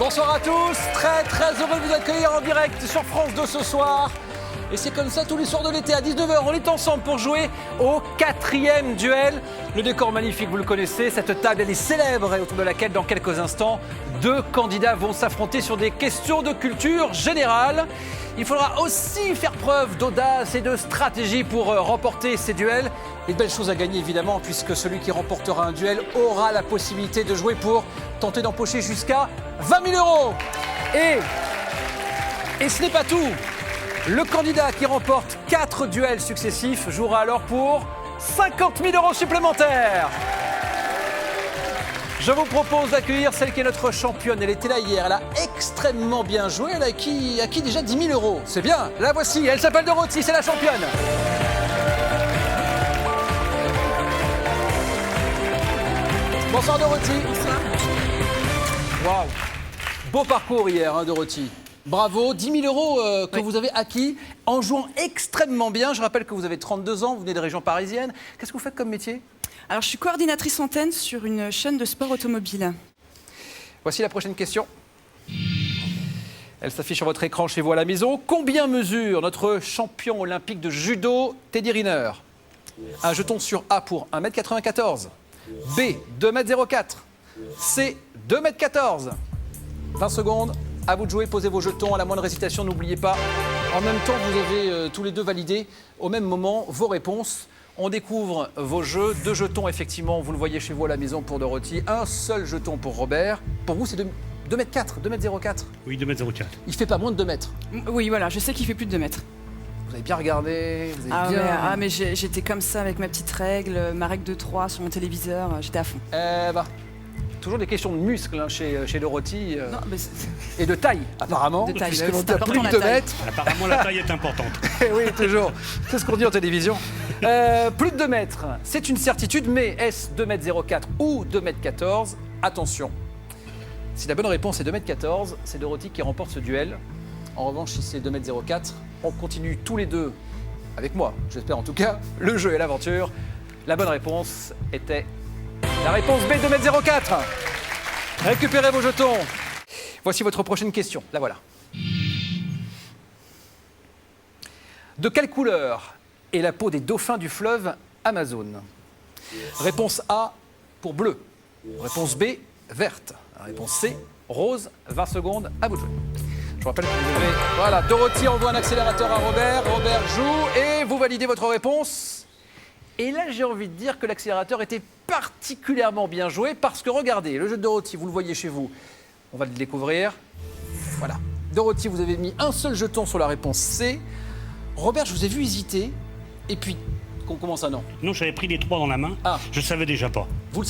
Bonsoir à tous, très heureux de vous accueillir en direct sur France 2 ce soir. Et c'est comme ça tous les soirs de l'été à 19h, on est ensemble pour jouer au 4e duel. Le décor magnifique, vous le connaissez, cette table elle est célèbre et autour de laquelle dans quelques instants, 2 candidats vont s'affronter sur des questions de culture générale. Il faudra aussi faire preuve d'audace et de stratégie pour remporter ces duels. Et de belles choses à gagner évidemment, puisque celui qui remportera un duel aura la possibilité de jouer pour tenter d'empocher jusqu'à 20 000 €. Et ce n'est pas tout. Le candidat qui remporte 4 duels successifs jouera alors pour 50 000 € supplémentaires. Je vous propose d'accueillir celle qui est notre championne. Elle était là hier, elle a extrêmement bien joué. Elle a acquis déjà 10 000 €. C'est bien, la voici, elle s'appelle Dorothy, c'est la championne. Bonsoir Dorothy. Bonsoir. Waouh. Beau parcours hier, hein, Dorothy. Bravo, 10 000 € que vous avez acquis en jouant extrêmement bien. Je rappelle que vous avez 32 ans, vous venez de région parisienne. Qu'est-ce que vous faites comme métier? Alors, je suis coordinatrice antenne sur une chaîne de sport automobile. Voici la prochaine question. Elle s'affiche sur votre écran chez vous à la maison. Combien mesure notre champion olympique de judo, Teddy Riner? Un jeton sur A pour 1m94. B, 2m04. C, 2m14. 20 secondes. À vous de jouer, posez vos jetons. À la moindre hésitation, n'oubliez pas. En même temps, vous avez tous les deux validé au même moment vos réponses. On découvre vos jeux. 2 jetons, effectivement, vous le voyez chez vous à la maison pour Dorothy. Un seul jeton pour Robert. Pour vous, c'est 2m4, 2m04. Oui, 2m04. Il fait pas moins de 2 mètres. Oui, voilà, je sais qu'il fait plus de 2 mètres. Vous avez bien regardé, vous avez bien... mais j'étais comme ça avec ma petite règle, ma règle de 3 sur mon téléviseur, j'étais à fond. Toujours des questions de muscles hein, chez Dorothy. Non, mais et de taille, apparemment. De taille, puisque c'est l'on tape plus important, de la 2 taille. mètres. Apparemment, la taille est importante. Oui, toujours. C'est ce qu'on dit en télévision. Plus de 2 mètres, c'est une certitude, mais est-ce 2m04 ou 2m14? Attention. Si la bonne réponse est 2m14, c'est Dorothy qui remporte ce duel. En revanche, si c'est 2m04, on continue tous les deux, avec moi, j'espère en tout cas, le jeu et l'aventure. La bonne réponse était la réponse B, 2m04. Récupérez vos jetons. Voici votre prochaine question. La voilà. De quelle couleur est la peau des dauphins du fleuve Amazon? Réponse A pour bleu. Réponse B, verte. Réponse C, rose. 20 secondes, à vous de jouer. Je vous rappelle que vous devez... Voilà, Dorothy envoie un accélérateur à Robert. Robert joue et vous validez votre réponse. Et là, j'ai envie de dire que l'accélérateur était particulièrement bien joué parce que regardez, le jeu de Dorothy, vous le voyez chez vous. On va le découvrir. Voilà. Dorothy, vous avez mis un seul jeton sur la réponse C. Robert, je vous ai vu hésiter. Et puis, comment ça, non? Non, j'avais pris les 3 dans la main. Ah. Je savais déjà pas. Vous ne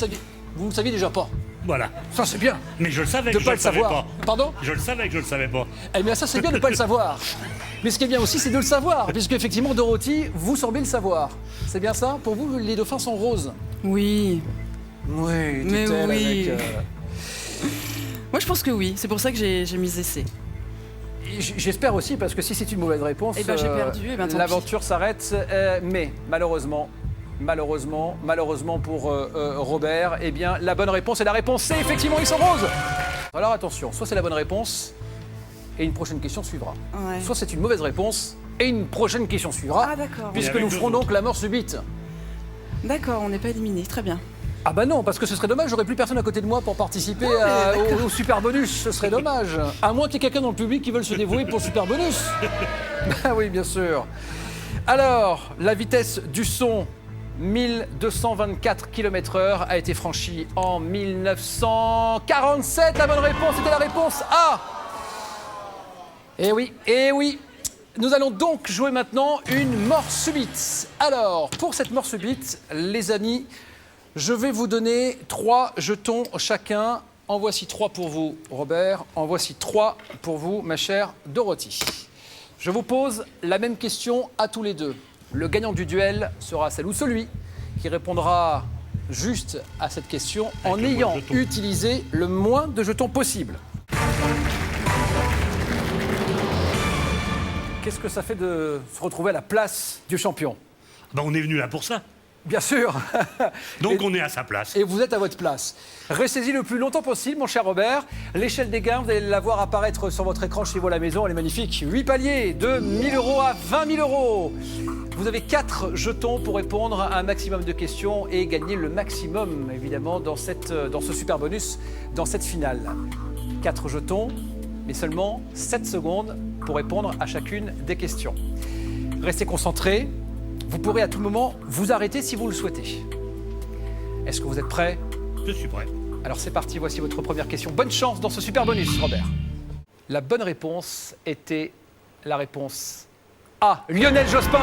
saviez déjà pas. Voilà. Ça, c'est bien. Mais je le savais De que pas je le le savais savoir. pas. Pardon? Je le savais que je le savais pas. Eh bien, ça, c'est bien de ne pas le savoir. Mais ce qui est bien aussi, c'est de le savoir. Puisque, effectivement, Dorothy, vous semblez le savoir. C'est bien ça? Pour vous, les dauphins sont roses? oui. Oui, Mais dit-elle oui. avec, Moi, je pense que oui, c'est pour ça que j'ai misé C. J'espère aussi, parce que si c'est une mauvaise réponse, Eh ben, j'ai perdu, eh ben, tant l'aventure s'arrête. Mais malheureusement pour Robert, eh bien, la bonne réponse est la réponse C. Effectivement, ils sont roses. Alors attention, soit c'est la bonne réponse et une prochaine question suivra. Ouais. Soit c'est une mauvaise réponse et une prochaine question suivra. Ah, d'accord. Puisque Et avec nous deux ferons autres. donc la mort subite. D'accord, on n'est pas éliminé, très bien. Ah bah non, parce que ce serait dommage, j'aurais plus personne à côté de moi pour participer Non, mais d'accord. au super bonus, ce serait dommage. À moins qu'il y ait quelqu'un dans le public qui veuille se dévouer pour le super bonus. Bah oui, bien sûr. Alors, la vitesse du son, 1224 km/h, a été franchie en 1947. La bonne réponse était la réponse A. Eh oui. Nous allons donc jouer maintenant une mort subite. Alors, pour cette mort subite, les amis, je vais vous donner 3 jetons chacun. En voici 3 pour vous, Robert. En voici 3 pour vous, ma chère Dorothy. Je vous pose la même question à tous les deux. Le gagnant du duel sera celle ou celui qui répondra juste à cette question en Avec le moins ayant de jetons. utilisé le moins de jetons possible. Qu'est-ce que ça fait de se retrouver à la place du champion? Ben, on est venu là pour ça. Bien sûr. Donc on est à sa place. Et vous êtes à votre place. Restez-y le plus longtemps possible, mon cher Robert. L'échelle des gains, vous allez la voir apparaître sur votre écran chez vous à la maison. Elle est magnifique. 8 paliers, de 1 000 € à 20 000 €. Vous avez 4 jetons pour répondre à un maximum de questions et gagner le maximum, évidemment, dans ce super bonus, dans cette finale. 4 jetons, mais seulement 7 secondes pour répondre à chacune des questions. Restez concentrés. Vous pourrez à tout moment vous arrêter si vous le souhaitez. Est-ce que vous êtes prêts? Je suis prêt. Alors c'est parti, voici votre première question. Bonne chance dans ce super bonus, Robert. La bonne réponse était la réponse A, Lionel Jospin.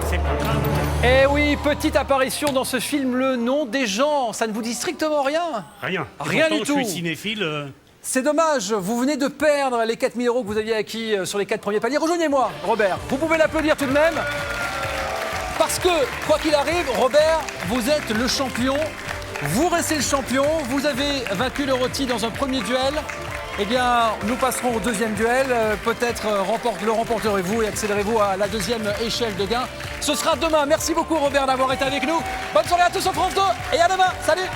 C'est pas grave. Eh oui, petite apparition dans ce film Le Nom des gens. Ça ne vous dit strictement rien? Rien. Et Rien pourtant, du tout. Je suis cinéphile. C'est dommage, vous venez de perdre les 4 000 € que vous aviez acquis sur les 4 premiers paliers. Rejoignez-moi, Robert. Vous pouvez l'applaudir tout de même. Parce que, quoi qu'il arrive, Robert, vous êtes le champion. Vous restez le champion. Vous avez vaincu le rôti dans un premier duel. Eh bien, nous passerons au deuxième duel. Peut-être le remporterez-vous et accéderez-vous à la deuxième échelle de gain. Ce sera demain. Merci beaucoup, Robert, d'avoir été avec nous. Bonne soirée à tous sur France 2 et à demain. Salut!